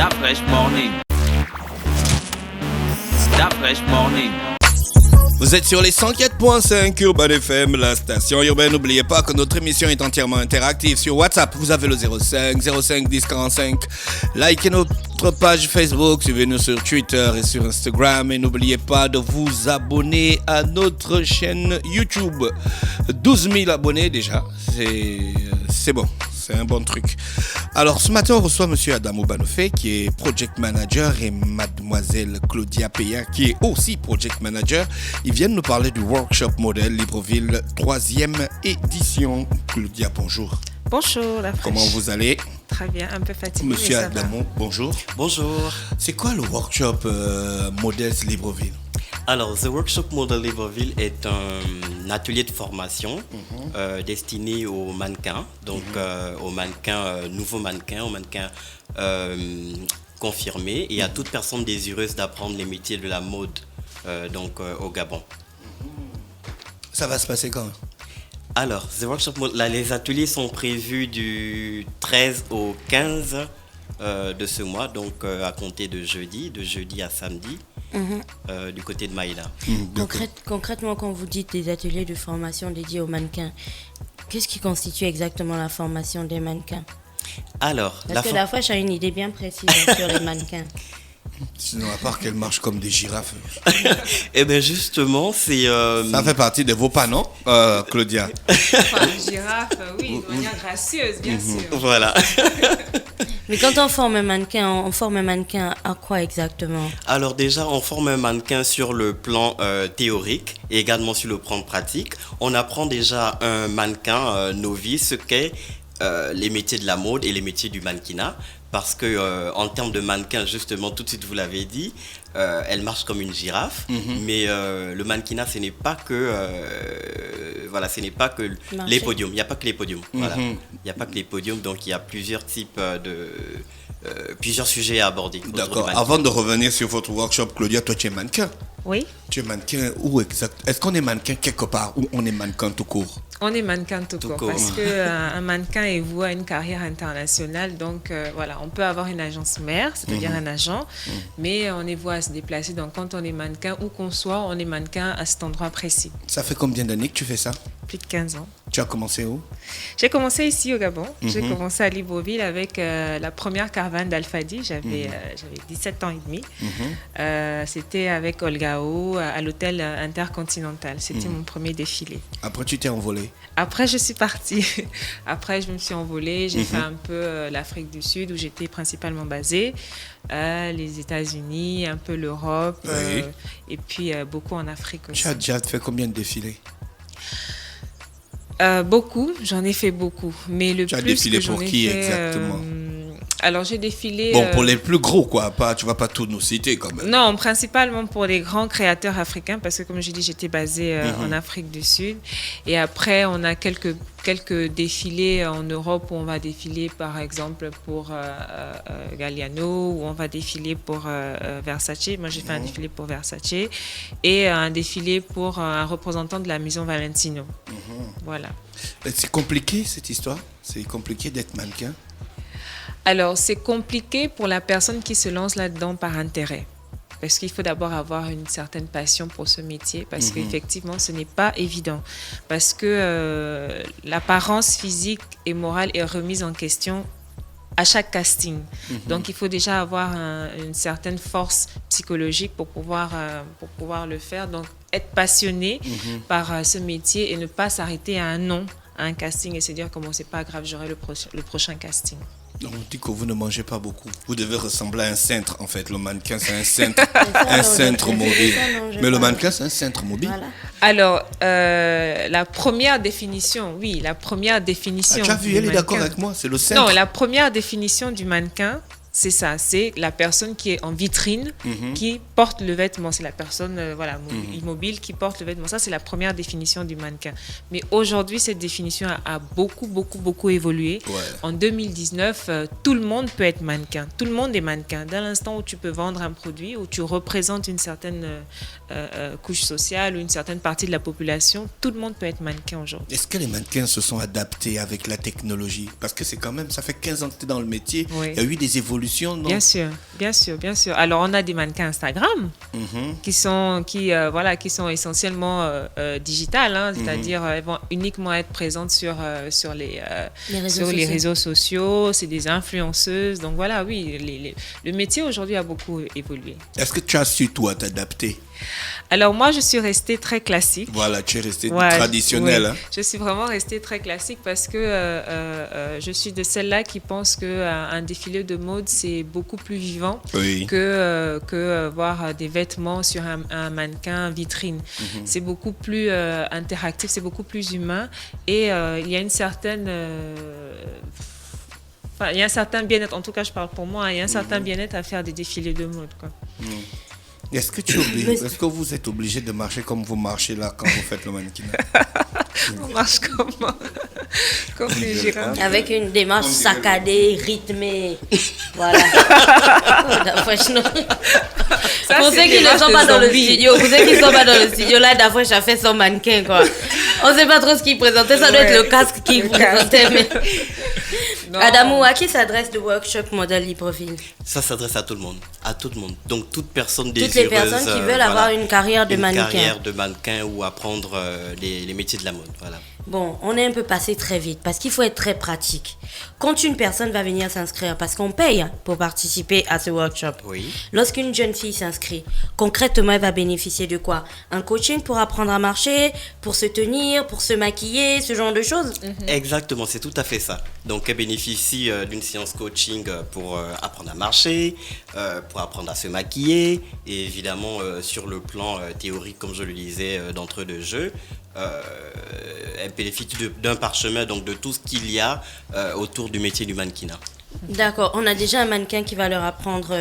That fresh morning. That fresh morning. Vous êtes sur les 104.5 Urban FM, la station urbaine. N'oubliez pas que notre émission est entièrement interactive. Sur WhatsApp, vous avez le 05 10 45. Likez notre page Facebook, suivez-nous sur Twitter et sur Instagram. Et n'oubliez pas de vous abonner à notre chaîne YouTube. 12 000 abonnés déjà, c'est bon. C'est un bon truc. Alors, ce matin, on reçoit Monsieur Adamo Banofé, qui est Project Manager, et Mademoiselle Claudia Peya, qui est aussi Project Manager. Ils viennent nous parler du Workshop Modèle Libreville, 3e édition. Claudia, bonjour. Bonjour, la fraîche. Comment vous allez? Très bien, un peu fatigué. Monsieur Adamo, bonjour. Bonjour. C'est quoi le Workshop Modèle Libreville? Alors, The Workshop Model Libreville est un atelier de formation destiné aux mannequins, donc aux mannequins, nouveaux mannequins, aux mannequins confirmés et à toute personne désireuse d'apprendre les métiers de la mode au Gabon. Ça va se passer quand? Alors, The Workshop Model, les ateliers sont prévus du 13 au 15 de ce mois, donc à compter de jeudi à samedi. Du côté de Maïla. Concrètement, quand vous dites des ateliers de formation dédiés aux mannequins, qu'est-ce qui constitue exactement la formation des mannequins? Alors, parce que la fois, j'ai une idée bien précise sur les mannequins. Sinon, à part qu'elles marchent comme des girafes. Eh bien, justement, c'est... Ça fait partie de vos pas, non, Claudia? Enfin, girafe, oui, de manière gracieuse, bien sûr. Voilà. Mais quand on forme un mannequin à quoi exactement? Alors déjà, on forme un mannequin sur le plan théorique et également sur le plan pratique. On apprend déjà un mannequin novice ce qu'est les métiers de la mode et les métiers du mannequinat. Parce que en termes de mannequin, justement, tout de suite vous l'avez dit, elle marche comme une girafe. Mais le mannequinat, ce n'est pas que les podiums. Il n'y a pas que les podiums. Voilà. Il n'y a pas que les podiums, donc il y a plusieurs types plusieurs sujets à aborder. D'accord. Avant de revenir sur votre workshop, Claudia, toi tu es mannequin. Oui. Tu es mannequin où exact? Est-ce qu'on est mannequin quelque part ou on est mannequin tout court? On est mannequin tout court parce qu'un mannequin est voué à une carrière internationale. Donc voilà, on peut avoir une agence mère, c'est-à-dire un agent, mais on est voué à se déplacer. Donc quand on est mannequin, où qu'on soit, on est mannequin à cet endroit précis. Ça fait combien d'années que tu fais ça? Plus de 15 ans. Tu as commencé où? J'ai commencé ici au Gabon. J'ai commencé à Libreville avec la première caravane d'Alfadi. J'avais 17 ans et demi. C'était avec Olgao à l'hôtel Intercontinental. C'était mon premier défilé. Après, tu t'es envolé? Après, je suis partie. Après, je me suis envolée. J'ai fait un peu l'Afrique du Sud où j'étais principalement basée. Les États-Unis, un peu l'Europe. Et puis beaucoup en Afrique aussi. Tu as déjà fait combien de défilés? Beaucoup, j'en ai fait beaucoup. Mais le tu as plus défilé que pour j'en ai qui fait, exactement? Alors j'ai défilé... Bon, pour les plus gros, quoi. Tu vas pas tous nous citer quand même. Non, principalement pour les grands créateurs africains, parce que comme j'ai dit, j'étais basée en Afrique du Sud. Et après, on a quelques défilés en Europe où on va défiler, par exemple, pour Galliano, où on va défiler pour Versace. Moi, j'ai fait un défilé pour Versace. Et un défilé pour un représentant de la maison Valentino. Voilà. C'est compliqué, cette histoire? C'est compliqué d'être mannequin? Alors, c'est compliqué pour la personne qui se lance là-dedans par intérêt. Parce qu'il faut d'abord avoir une certaine passion pour ce métier. Parce qu'effectivement, ce n'est pas évident. Parce que l'apparence physique et morale est remise en question à chaque casting. Donc, il faut déjà avoir une certaine force psychologique pour pouvoir le faire. Donc, être passionné par ce métier et ne pas s'arrêter à un nom, à un casting et se dire comment c'est pas grave, j'aurai le prochain casting. On dit que vous ne mangez pas beaucoup. Vous devez ressembler à un cintre, en fait. Le mannequin, c'est un cintre, mobile. Mais le mannequin, c'est un cintre mobile. Voilà. Alors, la première définition, oui, la première définition. Tu as vu, elle est d'accord avec moi, c'est le cintre. Non, la première définition du mannequin, c'est ça, c'est la personne qui est en vitrine, qui porte le vêtement. C'est la personne immobile qui porte le vêtement. Ça, c'est la première définition du mannequin. Mais aujourd'hui, cette définition a beaucoup évolué. Ouais. En 2019, tout le monde peut être mannequin. Tout le monde est mannequin. Dès l'instant où tu peux vendre un produit, où tu représentes une certaine couche sociale ou une certaine partie de la population, tout le monde peut être mannequin aujourd'hui. Est-ce que les mannequins se sont adaptés avec la technologie? Parce que c'est quand même, ça fait 15 ans que tu es dans le métier. Oui. Il y a eu des évolutions évolution, non? Bien sûr, bien sûr, bien sûr. Alors, on a des mannequins Instagram qui sont essentiellement digitales, hein, c'est-à-dire elles vont uniquement être présentes sur les réseaux sociaux. C'est des influenceuses. Donc voilà, oui, le métier aujourd'hui a beaucoup évolué. Est-ce que tu as su, toi, t'adapter? Alors moi, je suis restée très classique. Voilà, tu es resté traditionnel. Oui. Hein? Je suis vraiment restée très classique parce que je suis de celles-là qui pensent qu'un défilé de mode, c'est beaucoup plus vivant que voir des vêtements sur un mannequin vitrine. C'est beaucoup plus interactif, c'est beaucoup plus humain et il y a une certaine... il y a un certain bien-être, en tout cas je parle pour moi, il y a un certain bien-être à faire des défilés de mode, quoi. Est-ce que vous êtes obligé de marcher comme vous marchez là quand vous faites le mannequinat? On marche comment? Comme les girafes. Avec une démarche saccadée, rythmée. Voilà. Pour ceux qui ne sont pas dans le studio, là, Dafresh a fait son mannequin, quoi. On ne sait pas trop ce qu'il présentait, ça doit être le casque qu'il présentait, mais... Adamou, à qui s'adresse le workshop Model e-profil? Ça s'adresse à tout le monde. À tout le monde. Donc, toute personne Toutes désireuse... les personnes qui veulent avoir une carrière de mannequin. Une carrière de mannequin ou apprendre les métiers de la mode, voilà. Bon, on est un peu passé très vite parce qu'il faut être très pratique. Quand une personne va venir s'inscrire, parce qu'on paye pour participer à ce workshop, lorsqu'une jeune fille s'inscrit, concrètement, elle va bénéficier de quoi? Un coaching pour apprendre à marcher, pour se tenir, pour se maquiller, ce genre de choses? Exactement, c'est tout à fait ça. Donc, elle bénéficie d'une séance coaching pour apprendre à marcher, pour apprendre à se maquiller, et évidemment, sur le plan théorique, comme je le disais d'entrée de jeu, elle bénéficie d'un parchemin, donc de tout ce qu'il y a autour du métier du mannequinat. D'accord, on a déjà un mannequin qui va leur apprendre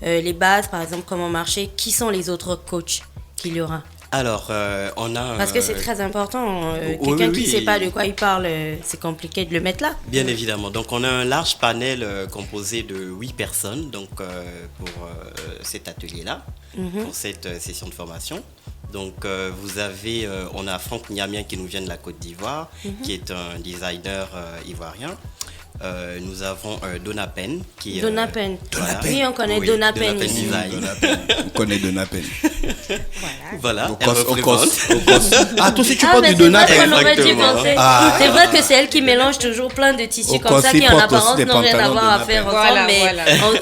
les bases, par exemple comment marcher. Qui sont les autres coachs qu'il y aura? Alors, on a... Parce que c'est très important, quelqu'un qui ne sait pas de quoi il parle, c'est compliqué de le mettre là. Bien évidemment, donc on a un large panel composé de 8 personnes donc, pour cet atelier-là, pour cette session de formation. Donc, on a Franck Niamien qui nous vient de la Côte d'Ivoire, qui est un designer ivoirien. Nous avons Donna Pen qui Donna Pen. Voilà. Oui, on connaît Donna Pen ici. On connaît Donna Pen. Voilà. Ah, toi aussi tu portes du Donna Pen. C'est vrai que c'est elle qui mélange toujours plein de tissus comme ça qui en apparence n'ont rien à voir à faire ensemble, mais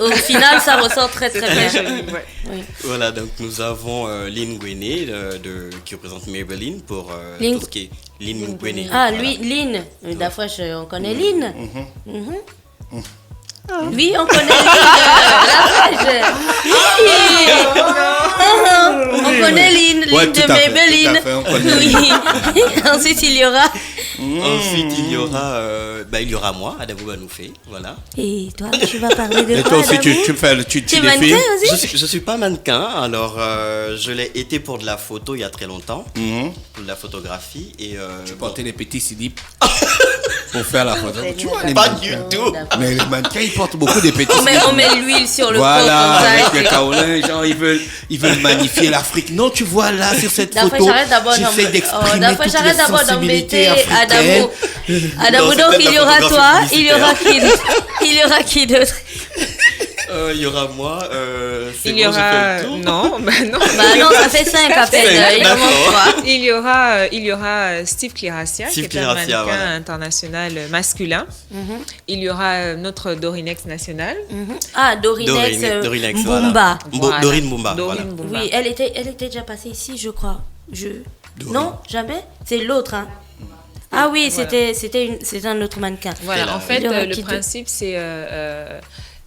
au final ça ressort très très bien. Voilà, donc nous avons Lynn Gwené qui représente Maybelline pour tout ce qui est Lynn Gwené. Ah, lui, Lynn. Dafresh, on connaît Lynn. Oui, on connaît Lynn. On connaît Lynn de Maybelline. Oui. Ensuite, il y aura... Ensuite, il y aura moi, Adamou Banoufé, voilà. Et toi, tu vas parler de quoi? Et toi aussi, tu es mannequin aussi? Je suis pas mannequin, alors je l'ai été pour de la photo il y a très longtemps, pour de la photographie. Et, tu portais des petits slips pour faire la photo. Tu vois, pas du tout. Mais les mannequins, ils portent beaucoup de petits slips. On met l'huile sur le corps. Voilà, avec comme ça, les kaolins, genre ils veulent magnifier l'Afrique. Non, tu vois là, sur cette photo, j'essaie d'exprimer toutes les sensibilités africaines. Adamou, donc il y aura toi, il y aura qui d'autre? Il y aura moi. Il y aura non, ça fait 5 à peine. Il y aura Steve Kliracia, qui est un mannequin international masculin. Il y aura notre Dorinex national. Ah, Dorinex Mbumba. Dorine Mbumba. Oui, elle était déjà passée ici, je crois. Non, jamais. C'est l'autre. Hein. Ah oui, c'était un autre mannequin. Voilà, en fait, le principe, c'est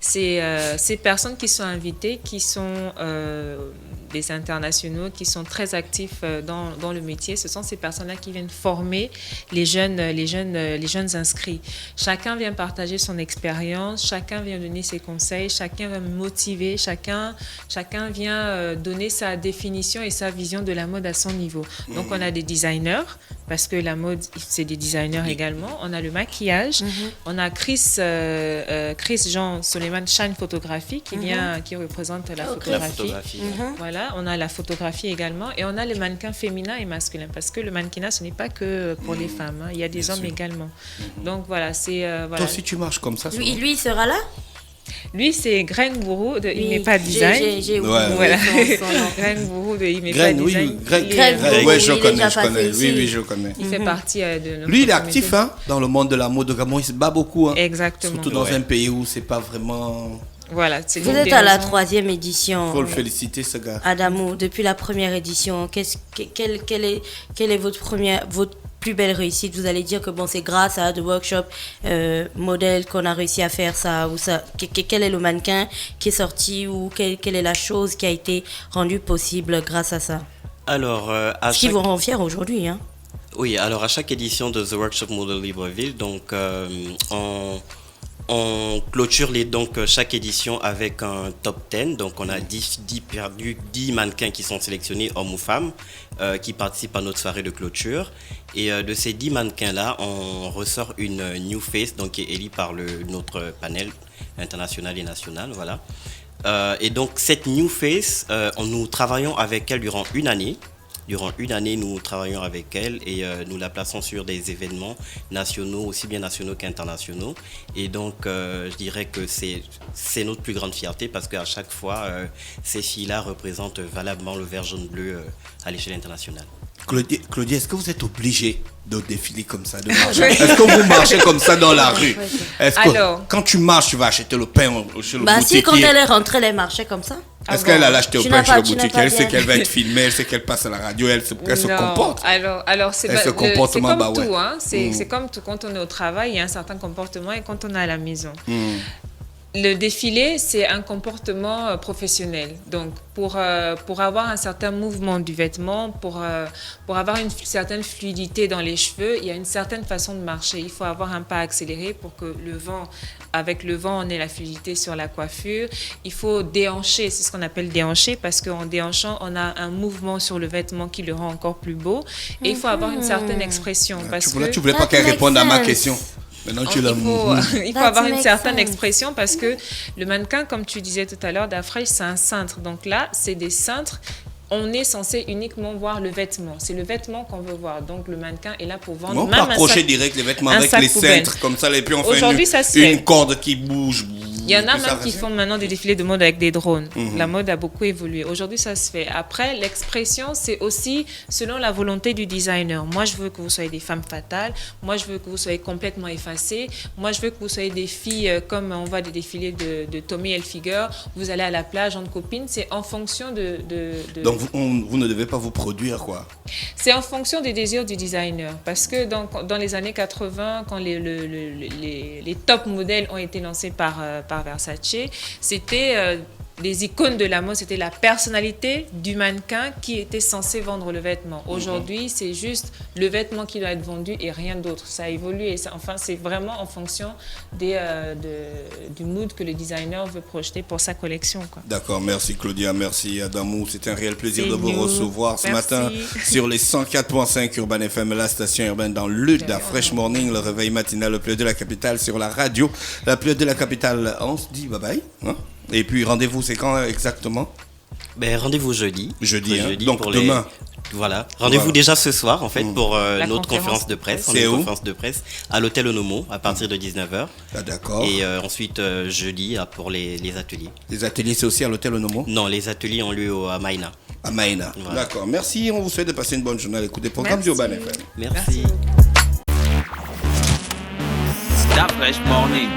ces personnes qui sont invitées, qui sont des internationaux, qui sont très actifs dans le métier. Ce sont ces personnes-là qui viennent former les jeunes inscrits. Chacun vient partager son expérience, chacun vient donner ses conseils, chacun va motiver, chacun vient donner sa définition et sa vision de la mode à son niveau. Donc, on a des designers, parce que la mode, c'est des designers également. On a le maquillage. On a Chris Jean Soleiman Shine Photographie qui représente la photographie. Voilà, on a la photographie également et on a les mannequins féminins et masculins parce que le mannequinat, ce n'est pas que pour les femmes. Hein. Il y a des hommes également. Donc voilà, c'est... Toi aussi, tu marches comme ça? Lui, il sera là? Lui, c'est Greg Bourou de Oui, Imepa Design. J'ai oublié Ouais. Voilà. son nom. Greg Bourou de Imepa Greg, oui, Design. Greg, Il est- Greg, ouais, je il est connais, déjà je connais. passé Oui, ici. oui, je connais. Il fait partie de notre Lui, il est communauté. actif hein, dans le monde de la mode. Gabon, il se bat beaucoup. Hein. Exactement. Surtout dans un pays où c'est pas vraiment. Voilà, c'est Vous l'une êtes des à la raisons. 3e édition. Faut le féliciter, ce gars. Adamo, depuis la première édition, quelle est votre plus belle réussite? Vous allez dire que bon, c'est grâce à The Workshop modèle qu'on a réussi à faire ça, ou ça. Quel est le mannequin qui est sorti, ou quelle est la chose qui a été rendue possible grâce à ça? Alors, Ce qui vous rend fier aujourd'hui, hein? Oui, alors à chaque édition de The Workshop Model Libreville, donc on clôture chaque édition avec un top 10. Donc on a 10 mannequins qui sont sélectionnés, hommes ou femmes, qui participent à notre soirée de clôture. Et de ces 10 mannequins-là, on ressort une new face, donc qui est élue par notre panel international et national. Voilà. Et donc cette new face, nous travaillons avec elle durant une année. Durant une année, nous travaillons avec elle et nous la plaçons sur des événements nationaux, aussi bien nationaux qu'internationaux. Et donc, je dirais que c'est notre plus grande fierté parce qu'à chaque fois, ces filles-là représentent valablement le vert, jaune, bleu à l'échelle internationale. Claudie, est-ce que vous êtes obligé de défiler comme ça, de marcher? Est-ce que vous marchez comme ça dans la rue? Est-ce que Alors. quand tu marches, tu vas acheter le pain chez le Bah si, boutiquier? quand elle est rentrée, elle marchait comme ça. Est-ce qu'elle a acheté au Tu pain n'as chez pas- le tu n'as boutiquier? pas Elle sait bien. qu'elle va être filmée, elle sait qu'elle passe à la radio, elle se Non. comporte. Alors c'est Elle pas- se comporte c'est comme comme bah ouais. tout, hein. C'est comme tout. Quand on est au travail, il y a un certain comportement et quand on est à la maison. Le défilé, c'est un comportement professionnel. Donc, pour avoir un certain mouvement du vêtement, pour avoir une certaine fluidité dans les cheveux, il y a une certaine façon de marcher. Il faut avoir un pas accéléré pour que avec le vent, on ait la fluidité sur la coiffure. Il faut déhancher, c'est ce qu'on appelle déhancher, parce qu'en déhanchant, on a un mouvement sur le vêtement qui le rend encore plus beau. Et il faut avoir une certaine expression. Parce Tu que voulais pas That qu'elle makes réponde à ma sense. question. Maintenant, tu il l'as. faut That avoir une makes certaine sense. expression parce que le mannequin, comme tu disais tout à l'heure, Dafresh, c'est un cintre. Donc là, c'est des cintres. On est censé uniquement voir le vêtement. C'est le vêtement qu'on veut voir. Donc le mannequin est là pour vendre. On peut même un accrocher sac- direct les vêtements un avec sac les poubelle. cintres comme ça, et puis on fait Aujourd'hui, ça se fait. une corde qui bouge. Il y en a puis ça même qui reste. font maintenant des défilés de mode avec des drones. La mode a beaucoup évolué. Aujourd'hui, ça se fait. Après, l'expression, c'est aussi selon la volonté du designer. Moi, je veux que vous soyez des femmes fatales. Moi, je veux que vous soyez complètement effacées. Moi, je veux que vous soyez des filles comme on voit des défilés de Tommy Hilfiger. Vous allez à la plage entre copines. C'est en fonction de... Donc vous ne devez pas vous produire, quoi. C'est en fonction des désirs du designer. Parce que dans les années 80, quand les top modèles ont été lancés par Versace, c'était les icônes de la mode, c'était la personnalité du mannequin qui était censé vendre le vêtement. Aujourd'hui, c'est juste le vêtement qui doit être vendu et rien d'autre. Ça a évolué. C'est vraiment en fonction du mood que le designer veut projeter pour sa collection, quoi. D'accord, merci Claudia, merci Adamou. C'est un réel plaisir C'est de vous nous. recevoir ce Merci. matin sur les 104.5 Urban FM, la station urbaine dans le Fresh Morning, le réveil matinal, le plus de la capitale sur la radio, la plus de la capitale. On se dit bye bye. Hein? Et puis rendez-vous, c'est quand exactement? Ben, rendez-vous jeudi. Jeudi, hein. Donc pour demain. Voilà. Rendez-vous Voilà. déjà ce soir, en fait, pour notre conférence conférence de de presse. presse. C'est Notre où? conférence de presse à l'hôtel Onomo à partir de 19h. Ah, d'accord. Et ensuite, jeudi, pour les ateliers. Les ateliers, c'est aussi à l'hôtel Onomo? Non, les ateliers ont lieu à Maïna. À Maïna. Voilà. D'accord, merci. On vous souhaite de passer une bonne journée à l'écoute des programmes Merci. d'Urban FM. Merci. beaucoup. That fresh morning.